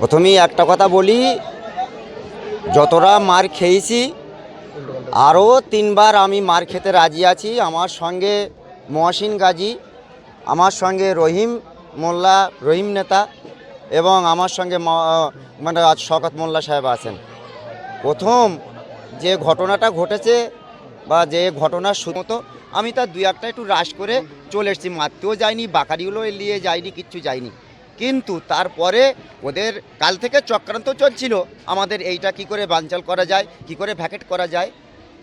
প্রথমেই একটা কথা বলি, যতটা মার খেয়েছি আরও 3বার আমি মার খেতে রাজি আছি। আমার সঙ্গে মহসিন গাজী, আমার সঙ্গে রহিম মোল্লা, রহিম নেতা, এবং আমার সঙ্গে মানে শওকত মোল্লা সাহেব আছেন। প্রথম যে ঘটনাটা ঘটেছে বা যে ঘটনার মতো আমি তার 2-1টা একটু রাশ করে চলে এসেছি, মারতেও যাইনি, বাকারিগুলো নিয়ে যাইনি, কিচ্ছু যায়নি। কিন্তু তারপরে ওদের কাল থেকে চক্রান্ত চলছিল আমাদের এইটা কি করে বানচাল করা যায়, কি করে ভ্যাকেট করা যায়।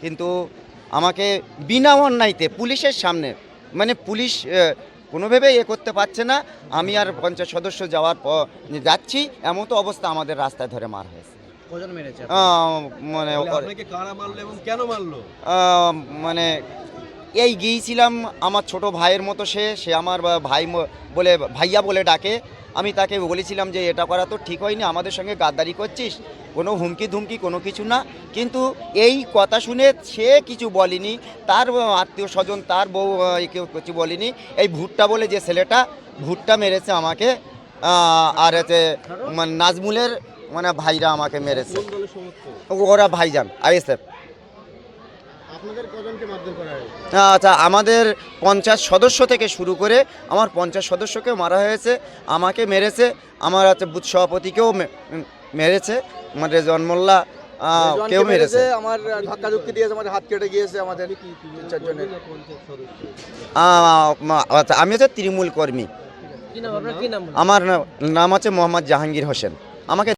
কিন্তু আমাকে বিনা অন্যায়তে পুলিশের সামনে, মানে পুলিশ কোনোভাবে করতে পারছে না, আমি আর পঞ্চায়েত সদস্য যাওয়ার পর যাচ্ছি, এমন তো অবস্থা আমাদের রাস্তায় ধরে মার হয়েছে। কজন মেরেছে? মানে আপনাকে কারা মারলো এবং কেন মারলো? মানে এই গিয়েছিলাম, আমার ছোট ভাইয়ের মতো সে আমার ভাই বলে, ভাইয়া বলে ডাকে। আমি তাকে বলেছিলাম যে এটা করা তো ঠিক হয়নি, আমাদের সঙ্গে গাদ্দারি করছিস, কোনো হুমকি ধুমকি কোনো কিছু না। কিন্তু এই কথা শুনে সে কিছু বলেনি, তার আত্মীয় স্বজন, তার বউ কেউ কিছু বলেনি। এই ভুট্টা বলে যে ছেলেটা, ভুট্টা মেরেছে আমাকে, আর হচ্ছে নাজমুলের মানে ভাইরা আমাকে মেরেছে। ওরা ভাইজান আইএসএফ। আপনাদের কজনকে মারধর করা হয়েছে? আচ্ছা, আমাদের পঞ্চায়েত সদস্য থেকে শুরু করে আমার পঞ্চায়েত সদস্যকে মারা হয়েছে, আমাকে মেরেছে, আমার হচ্ছে বুথ সভাপতিকেও মেরেছে, মানে রেজওয়ান মোল্লা কেউ মেরেছে। আমার ধাক্কা ধুক্কি দিয়েছে, আমাদের হাত কেটে গিয়েছে, আমাদের 4 জনের। আচ্ছা, আমি হচ্ছে তৃণমূল কর্মী। কি নাম আপনার? কি নাম? আমার নাম হচ্ছে মোহাম্মদ জাহাঙ্গীর হোসেন। আমাকে